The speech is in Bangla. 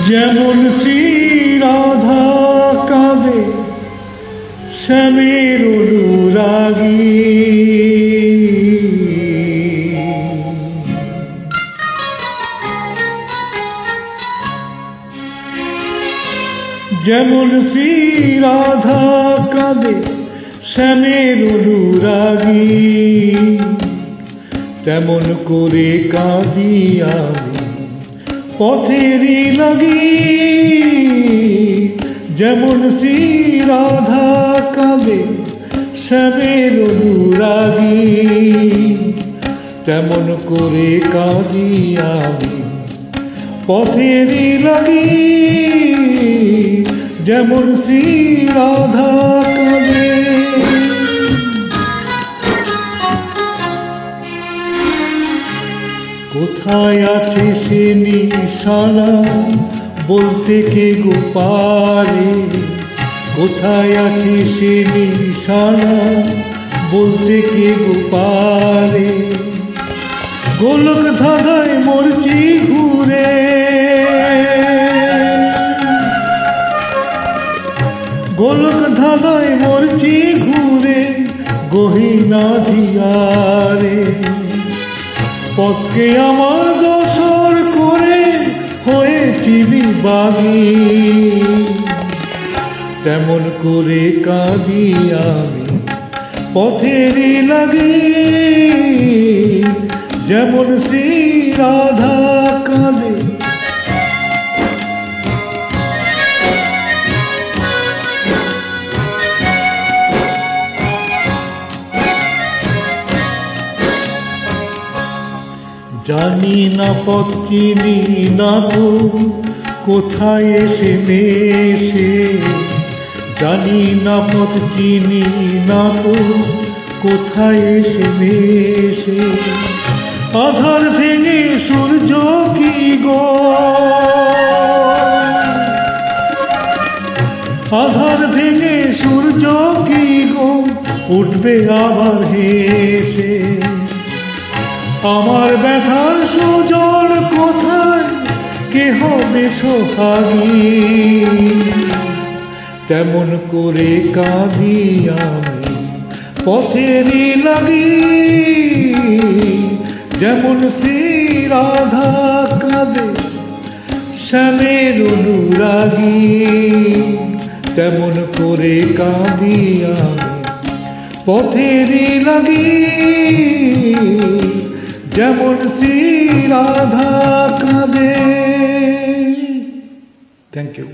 যেমন শ্রী রাধা কাঁদে শ্যামের অনুরাগী, যেমন শ্রী রাধা কাঁদে শ্যামের অনুরাগী, তেমন করে কাঁদি আমি পথেরই লাগি। যেমন শ্রী রাধা কাঁদে শ্যামের অনুরাগী, তেমন করে কাঁদি আমি পথেরই লাগি। যেমন শ্রী রাধা কাঁদে। কোথায় আছে সে নিশানা বলতে কে গো পারে? কোথায় আছে সে নিশানা বলতে কে গো পারে? গোলক ধাঁধায় মরছি ঘুরে, গোলক ধাঁধায় মরছি ঘুরে গহীনা ধিয়ারে। পথকে আমার দোসর করে হয়েছি বিভাগী, তেমন করে কাঁদি আমি পথেরই লাগি। যেমন শ্রী রাধা কাঁদে। জানি না পথ চিনি না তো কোথায় এসে মেশে, জানি না পথ চিনি না তো কোথায় এসে মেশে। আধার ভেঙে সূর্য কি গো, আধার ভেঙে সূর্য কি গো উঠবে আবার হেসে। আমার ব্যথার সুজন কোথায়, কে হবে সোহাগী? তেমন করে কাঁদি আমি পথেরই লাগি। যেমন শ্রী রাধা কাঁদে শ্যামের অনুরাগী, তেমন করে কাঁদি আমি পথেরই লাগি। যেমন শ্রী রাধা কাঁদে। Thank you.